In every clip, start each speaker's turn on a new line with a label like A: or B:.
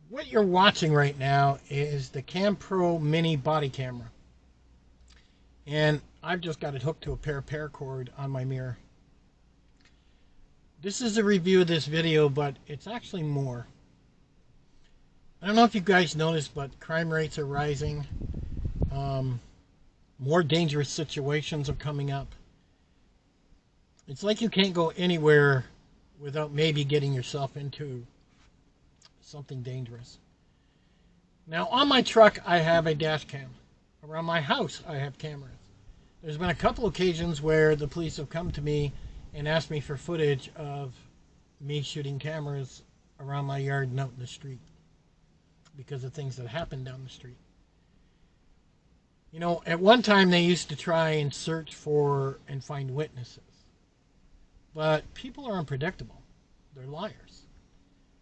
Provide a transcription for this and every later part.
A: What you're watching right now is the CAMMPRO Mini body camera. And I've just got it hooked to a pair of paracord on my mirror. This is a review of this video, but it's actually more. I don't know if you guys noticed, but crime rates are rising. More dangerous situations are coming up. It's like you can't go anywhere without maybe getting yourself into something dangerous. Now, on my truck, I have a dash cam. Around my house, I have cameras. There's been a couple occasions where the police have come to me and asked me for footage of me shooting cameras around my yard and out in the street because of things that happen down the street. You know, at one time they used to try and search for and find witnesses. But people are unpredictable. They're liars.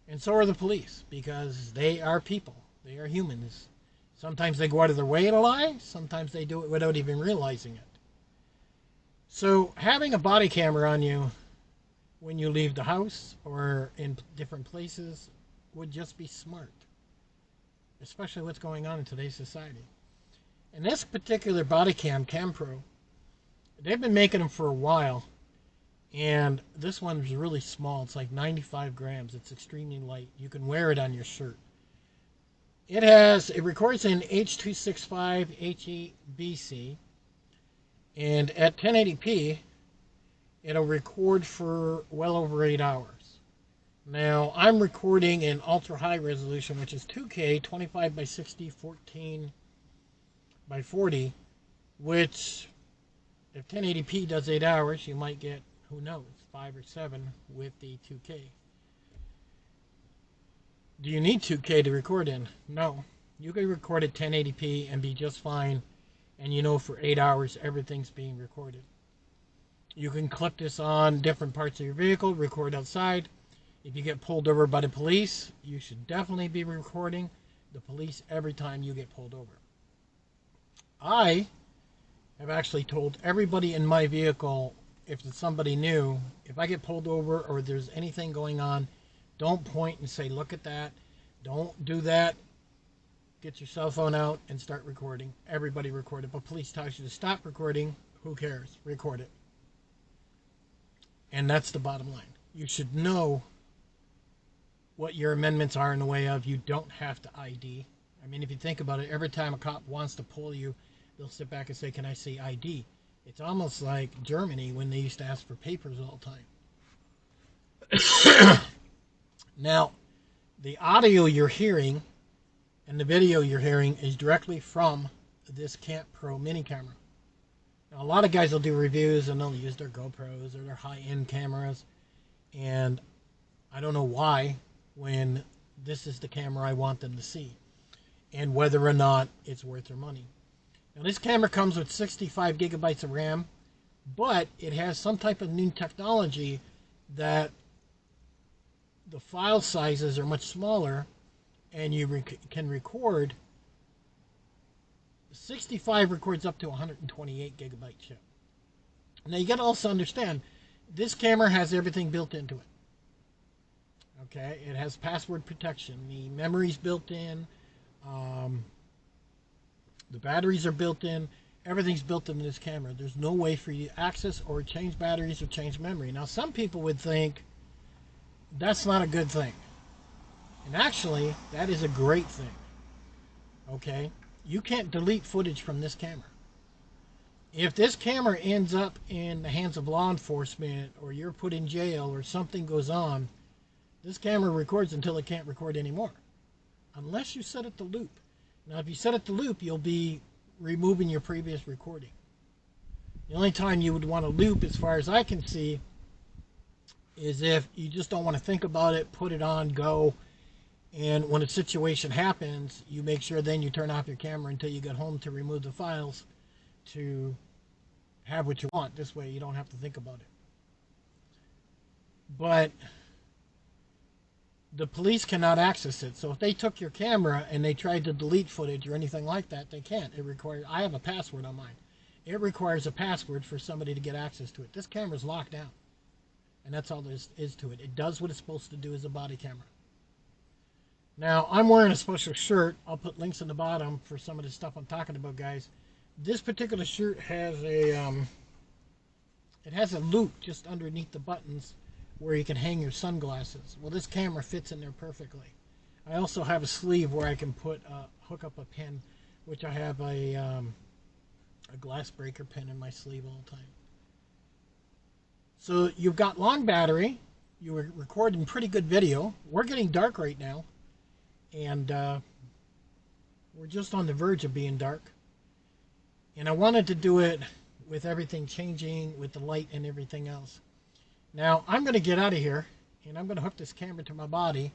A: And so are the police, because they are people. They are humans. Sometimes they go out of their way to lie. Sometimes they do it without even realizing it. So having a body camera on you when you leave the house or in different places would just be smart. Especially what's going on in today's society. And this particular body cam, CAMMPRO, they've been making them for a while. And this one's really small. It's like 95 grams. It's extremely light. You can wear it on your shirt. It records in H.265 HEVC. And at 1080p, it'll record for well over 8 hours. Now, I'm recording in ultra high resolution, which is 2K, 25 by 60, 14 by 40, which if 1080p does 8 hours, you might get, who knows, 5 or 7 with the 2K. Do you need 2K to record in? No. You can record at 1080p and be just fine, and you know for 8 hours everything's being recorded. You can clip this on different parts of your vehicle, record outside. If you get pulled over by the police, you should definitely be recording the police every time you get pulled over. I have actually told everybody in my vehicle, if it's somebody new, if I get pulled over or there's anything going on, don't point and say, look at that. Don't do that. Get your cell phone out and start recording. Everybody record it. But police tells you to stop recording. Who cares? Record it. And that's the bottom line. You should know what your amendments are in the way of. You don't have to ID. I mean, if you think about it, every time a cop wants to pull you, they'll sit back and say, can I see ID? It's almost like Germany when they used to ask for papers all the time. Now, the audio you're hearing and the video you're hearing is directly from this CAMMPRO mini camera. Now, a lot of guys will do reviews and they'll use their GoPros or their high-end cameras. And I don't know why when this is the camera I want them to see and whether or not it's worth their money. Now, this camera comes with 65 gigabytes of RAM, but it has some type of new technology that the file sizes are much smaller, and you can record. 65 records up to 128 gigabyte chip. Now, you got to also understand, this camera has everything built into it. Okay, it has password protection. The memory's built in. The batteries are built in. Everything's built in this camera. There's no way for you to access or change batteries or change memory. Now, some people would think that's not a good thing. And actually, that is a great thing. Okay? You can't delete footage from this camera. If this camera ends up in the hands of law enforcement or you're put in jail or something goes on, this camera records until it can't record anymore. Unless you set it to loop. Now, if you set it to loop, you'll be removing your previous recording. The only time you would want to loop, as far as I can see, is if you just don't want to think about it, put it on, go, and when a situation happens, you make sure then you turn off your camera until you get home to remove the files to have what you want. This way you don't have to think about it. But the police cannot access it. So if they took your camera and they tried to delete footage or anything like that, they can't. It requires, I have a password on mine. It requires a password for somebody to get access to it. This camera's locked down. And that's all there is to it. It does what it's supposed to do as a body camera. Now, I'm wearing a special shirt. I'll put links in the bottom for some of the stuff I'm talking about, guys. This particular shirt has it has a loop just underneath the buttons where you can hang your sunglasses. Well, this camera fits in there perfectly. I also have a sleeve where I can hook up a pin, which I have a glass breaker pin in my sleeve all the time. So you've got long battery. You were recording pretty good video. We're getting dark right now, and we're just on the verge of being dark. And I wanted to do it with everything changing, with the light and everything else. Now, I'm going to get out of here, and I'm going to hook this camera to my body,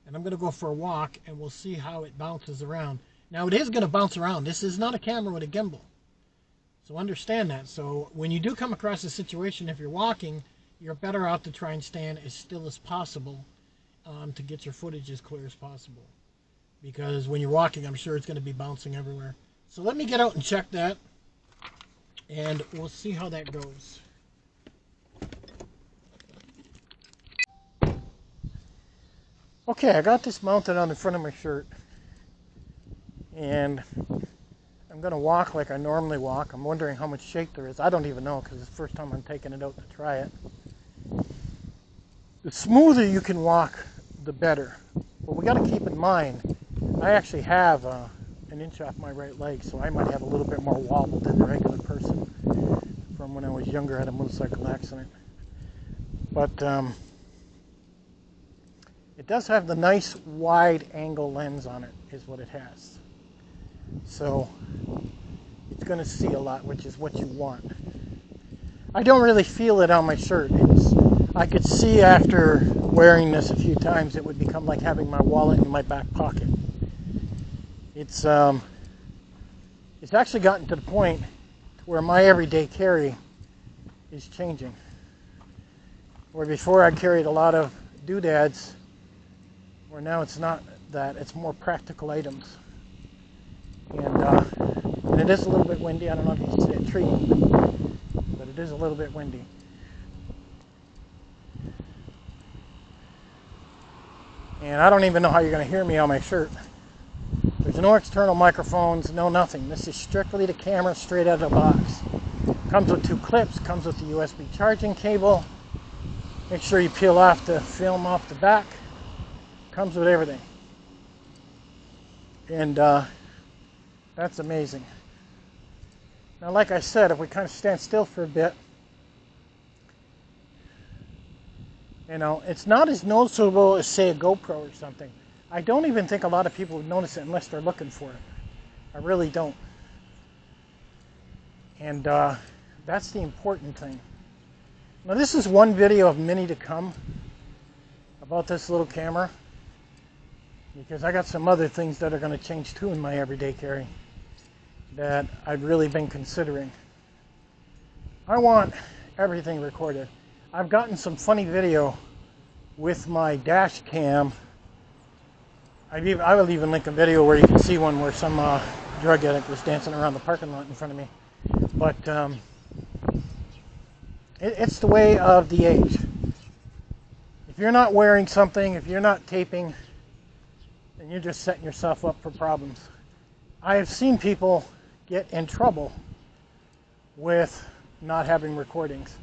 A: and I'm going to go for a walk, and we'll see how it bounces around. Now, it is going to bounce around. This is not a camera with a gimbal. So understand that. So when you do come across a situation, if you're walking, you're better out to try and stand as still as possible to get your footage as clear as possible. Because when you're walking, I'm sure it's going to be bouncing everywhere. So let me get out and check that, and we'll see how that goes. Okay, I got this mounted on the front of my shirt, and I'm going to walk like I normally walk. I'm wondering how much shake there is. I don't even know, because it's the first time I'm taking it out to try it. The smoother you can walk, the better. But we got to keep in mind, I actually have an inch off my right leg, so I might have a little bit more wobble than the regular person from when I was younger. I had a motorcycle accident. But it does have the nice wide angle lens on it, is what it has. So it's going to see a lot, which is what you want. I don't really feel it on my shirt. I could see after wearing this a few times it would become like having my wallet in my back pocket. It's actually gotten to the point where my everyday carry is changing. Where before I carried a lot of doodads, where now it's not that, it's more practical items. And it is a little bit windy. I don't know if you can see a tree, but it is a little bit windy. And I don't even know how you're going to hear me on my shirt. There's no external microphones, no nothing. This is strictly the camera straight out of the box. Comes with 2 clips, comes with the USB charging cable. Make sure you peel off the film off the back. Comes with everything. And that's amazing. Now, like I said, if we kind of stand still for a bit, you know, it's not as noticeable as, say, a GoPro or something. I don't even think a lot of people would notice it unless they're looking for it. I really don't. And that's the important thing. Now, this is one video of many to come about this little camera, because I got some other things that are going to change too in my everyday carry that I've really been considering. I want everything recorded. I've gotten some funny video with my dash cam. I will even link a video where you can see one where some drug addict was dancing around the parking lot in front of me. But it's the way of the age. If you're not wearing something, if you're not taping, then you're just setting yourself up for problems. I have seen people get in trouble with not having recordings.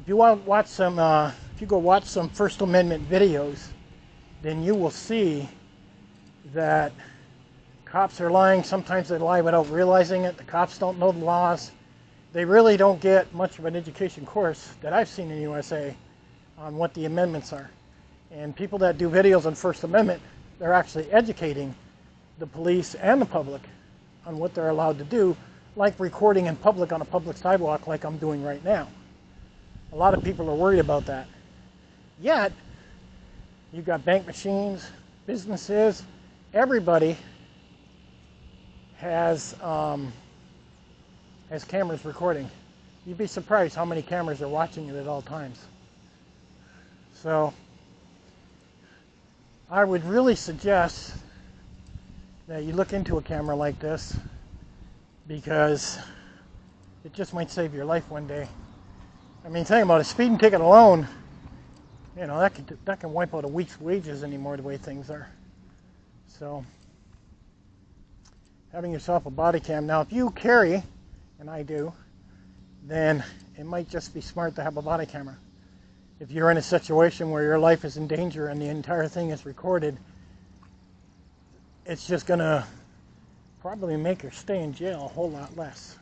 A: If you watch some, if you go watch some First Amendment videos, then you will see that cops are lying. Sometimes they lie without realizing it. The cops don't know the laws. They really don't get much of an education course that I've seen in the USA on what the amendments are. And people that do videos on First Amendment, they're actually educating the police and the public on what they're allowed to do, like recording in public on a public sidewalk like I'm doing right now. A lot of people are worried about that. Yet, you've got bank machines, businesses, everybody has cameras recording. You'd be surprised how many cameras are watching it at all times. So, I would really suggest that you look into a camera like this, because it just might save your life one day. I mean, think about a speeding ticket alone, you know, that can wipe out a week's wages anymore the way things are. So having yourself a body cam. Now if you carry, and I do, then it might just be smart to have a body camera. If you're in a situation where your life is in danger and the entire thing is recorded, it's just going to probably make your stay in jail a whole lot less.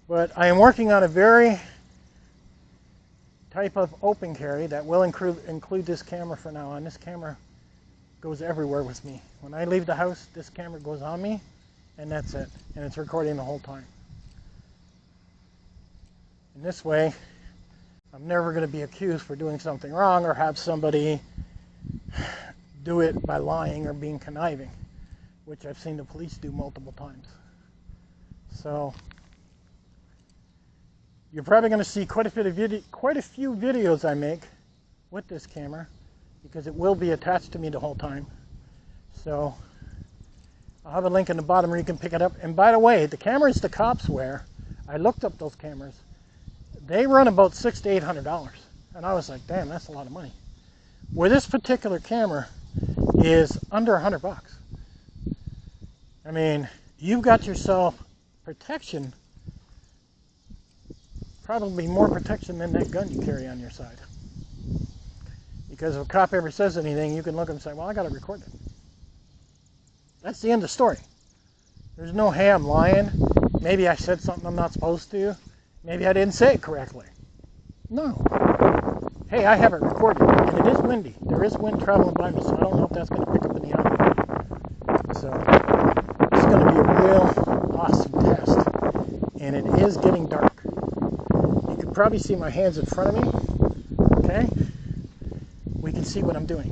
A: But I am working on a very type of open carry that will include this camera for now on. This camera goes everywhere with me. When I leave the house, this camera goes on me, and that's it. And it's recording the whole time. In this way, I'm never going to be accused for doing something wrong or have somebody do it by lying or being conniving, which I've seen the police do multiple times. So you're probably going to see quite a few videos I make with this camera, because it will be attached to me the whole time. So I'll have a link in the bottom where you can pick it up. And by the way, the cameras the cops wear, I looked up those cameras. They run about $600 to $800. And I was like, damn, that's a lot of money. Where this particular camera is under $100. I mean, you've got yourself protection, probably more protection than that gun you carry on your side. Because if a cop ever says anything, you can look and say, well, I got to record it. That's the end of the story. There's no, hey, I'm lying. Maybe I said something I'm not supposed to. Maybe I didn't say it correctly. No. Hey, I have it recorded, and it is windy. There is wind traveling by me, so I don't know if that's going to pick up in the audio. So it's going to be a real awesome test. And it is getting dark. You can probably see my hands in front of me. Okay? We can see what I'm doing.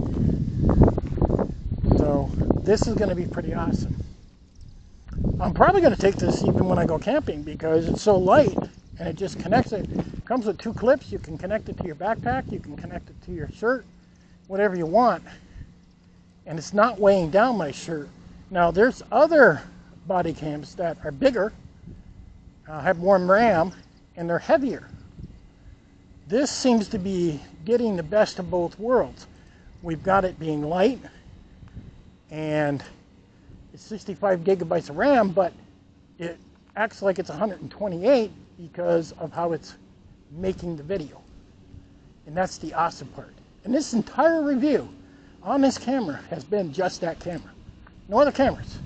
A: So this is going to be pretty awesome. I'm probably going to take this even when I go camping, because it's so light and it just connects it. It comes with 2 clips. You can connect it to your backpack. You can connect it to your shirt, whatever you want. And it's not weighing down my shirt. Now there's other body cams that are bigger, have more RAM, and they're heavier. This seems to be getting the best of both worlds. We've got it being light, and it's 65 gigabytes of RAM, but it acts like it's 128 because of how it's making the video. And that's the awesome part. And this entire review on this camera has been just that camera. No other cameras.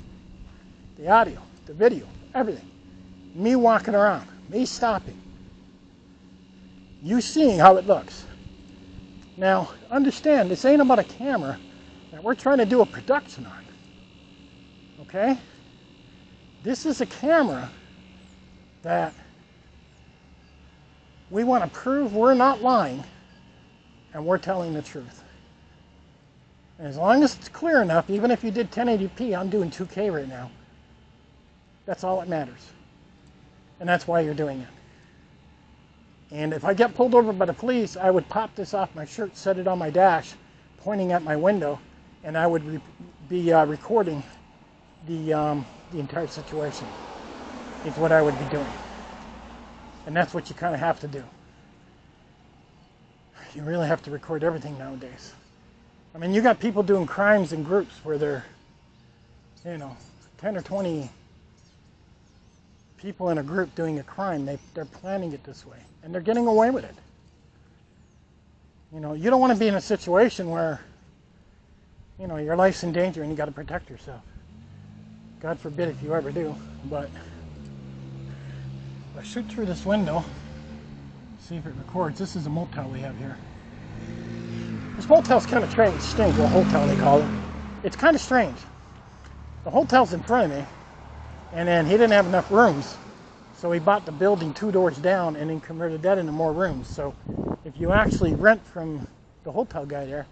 A: The audio, the video, everything. Me walking around, me stopping. You seeing how it looks. Now, understand, this ain't about a camera that we're trying to do a production on. Okay? This is a camera that we want to prove we're not lying and we're telling the truth. And as long as it's clear enough, even if you did 1080p, I'm doing 2K right now. That's all that matters. And that's why you're doing it. And if I get pulled over by the police, I would pop this off my shirt, set it on my dash, pointing at my window, and I would be recording the entire situation. Is what I would be doing. And that's what you kind of have to do. You really have to record everything nowadays. I mean, you got people doing crimes in groups where they're, 10 or 20 people in a group doing a crime. They're planning it this way, and they're getting away with it. You don't want to be in a situation where, your life's in danger and you got to protect yourself. God forbid if you ever do, but if I shoot through this window, see if it records. This is a motel we have here. This motel's kind of strange, well, hotel they call it. It's kind of strange. The hotel's in front of me, and then he didn't have enough rooms, so he bought the building 2 doors down and then converted that into more rooms. So if you actually rent from the hotel guy there,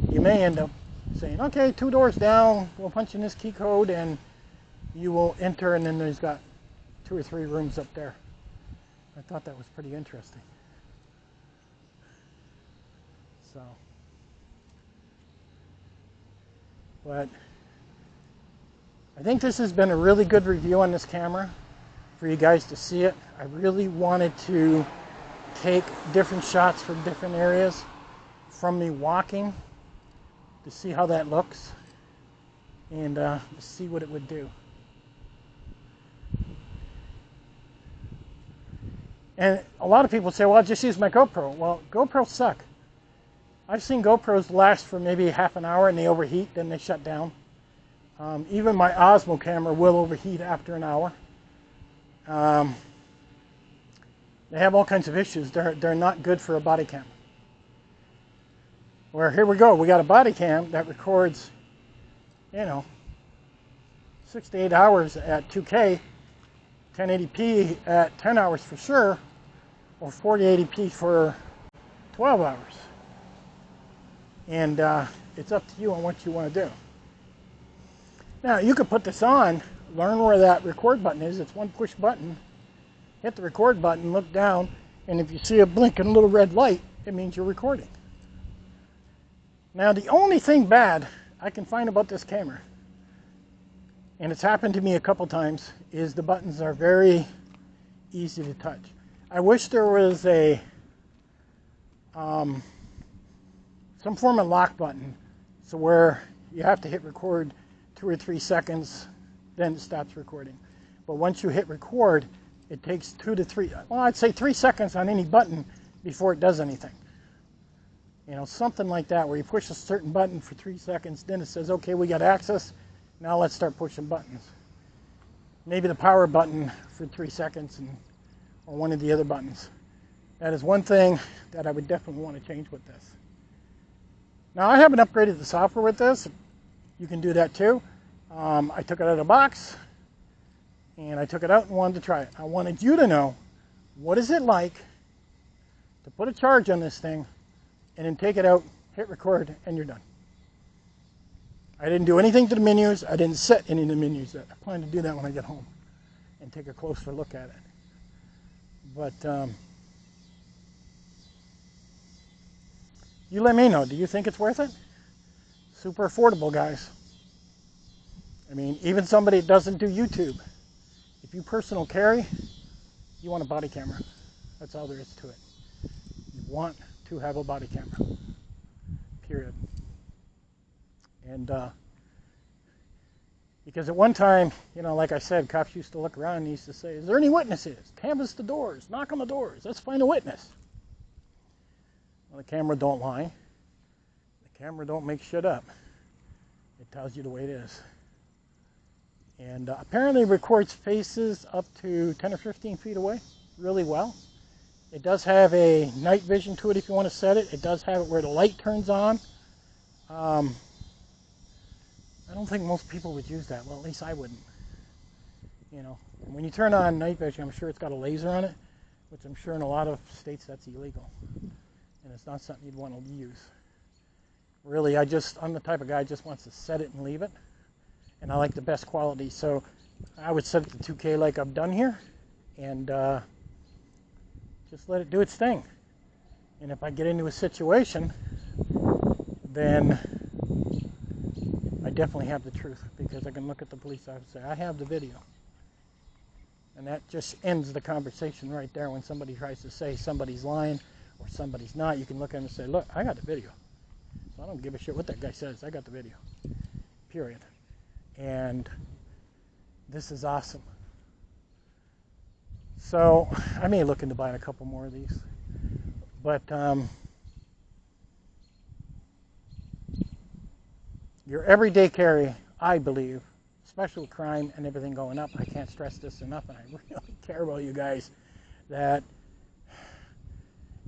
A: you may end up saying, okay, 2 doors down, we'll punch in this key code, and you will enter, and then there's got 2 or 3 rooms up there. I thought that was pretty interesting. So, but I think this has been a really good review on this camera for you guys to see it. I really wanted to take different shots from different areas from me walking to see how that looks. and see what it would do. And a lot of people say, well, I'll just use my GoPro. Well, GoPros suck. I've seen GoPros last for maybe half an hour and they overheat, then they shut down. Even my Osmo camera will overheat after an hour. They have all kinds of issues. They're not good for a body cam. Where here we go, we got a body cam that records, 6 to 8 hours at 2K, 1080p at 10 hours for sure, or 4080p for 12 hours. And it's up to you on what you want to do. Now, you could put this on, learn where that record button is. It's one push button. Hit the record button, look down, and if you see a blinking little red light, it means you're recording. Now, the only thing bad I can find about this camera, and it's happened to me a couple times, is the buttons are very easy to touch. I wish there was a some form of lock button, so where you have to hit record 2 or 3 seconds, then it stops recording. But once you hit record, it takes 2 to 3, well, I'd say 3 seconds on any button before it does anything. Something like that, where you push a certain button for 3 seconds, then it says, okay, we got access, now let's start pushing buttons. Maybe the power button for 3 seconds, or one of the other buttons. That is one thing that I would definitely want to change with this. Now, I haven't upgraded the software with this. You can do that too. I took it out of the box, and I took it out and wanted to try it. I wanted you to know, what is it like to put a charge on this thing, and then take it out, hit record, and you're done. I didn't do anything to the menus. I didn't set any of the menus. I plan to do that when I get home and take a closer look at it. But you let me know. Do you think it's worth it? Super affordable, guys. I mean, even somebody that doesn't do YouTube, if you personal carry, you want a body camera. That's all there is to it. You want to have a body camera, period. And because at one time, like I said, cops used to look around and used to say, is there any witnesses? Canvass the doors, knock on the doors, let's find a witness. Well, the camera don't lie. The camera don't make shit up. It tells you the way it is. And apparently records faces up to 10 or 15 feet away really well. It does have a night vision to it if you want to set it. It does have it where the light turns on. I don't think most people would use that. Well, at least I wouldn't. When you turn on night vision, I'm sure it's got a laser on it, which I'm sure in a lot of states that's illegal. And it's not something you'd want to use. Really, I'm the type of guy who just wants to set it and leave it. And I like the best quality. So I would set it to 2K like I've done here. And just let it do its thing. And if I get into a situation, then I definitely have the truth, because I can look at the police officer and say, I have the video. And that just ends the conversation right there. When somebody tries to say somebody's lying or somebody's not, you can look at them and say, look, I got the video. So I don't give a shit what that guy says. I got the video. Period. And this is awesome. So I may look into buying a couple more of these. But your everyday carry, I believe, especially with crime and everything going up, I can't stress this enough, and I really care about you guys, that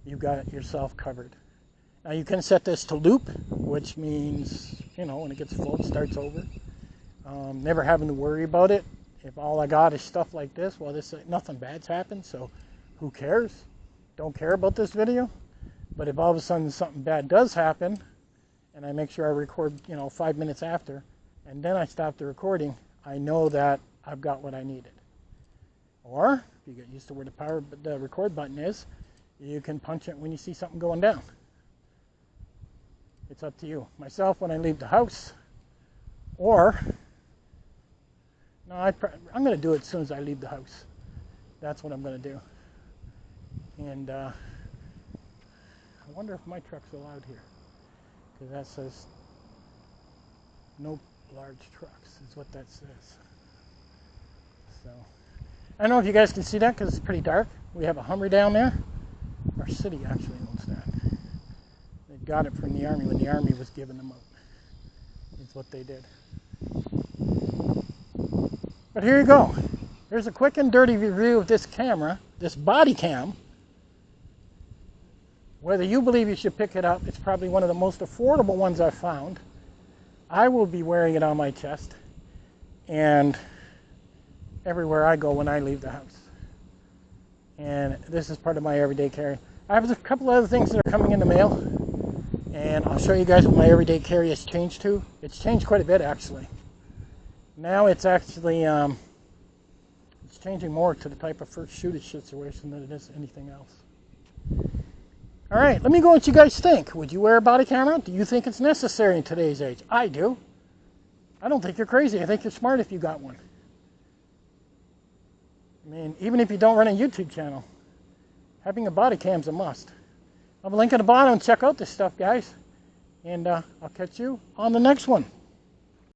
A: you got yourself covered. Now you can set this to loop, which means, when it gets full, it starts over. Never having to worry about it. If all I got is stuff like this, well, nothing bad's happened, so who cares? Don't care about this video. But if all of a sudden something bad does happen, and I make sure I record, 5 minutes after, and then I stop the recording, I know that I've got what I needed. Or, if you get used to where the record button is, you can punch it when you see something going down. It's up to you. Myself, when I leave the house, or, no, I'm going to do it as soon as I leave the house. That's what I'm going to do. And I wonder if my truck's allowed here. Because that says no large trucks is what that says. So I don't know if you guys can see that because it's pretty dark. We have a Hummer down there. Our city actually owns that. They got it from the Army when the Army was giving them out. It's what they did. But here you go. Here's a quick and dirty review of this camera, this body cam. Whether you believe you should pick it up, it's probably one of the most affordable ones I've found. I will be wearing it on my chest and everywhere I go when I leave the house. And this is part of my everyday carry. I have a couple other things that are coming in the mail, and I'll show you guys what my everyday carry has changed to. It's changed quite a bit, actually. Now it's actually it's changing more to the type of first shootage situation than it is anything else. All right, let me go what you guys think. Would you wear a body camera? Do you think it's necessary in today's age? I do. I don't think you're crazy. I think you're smart if you got one. I mean, even if you don't run a YouTube channel, having a body cam's a must. I'll have a link at the bottom. Check out this stuff, guys. And I'll catch you on the next one.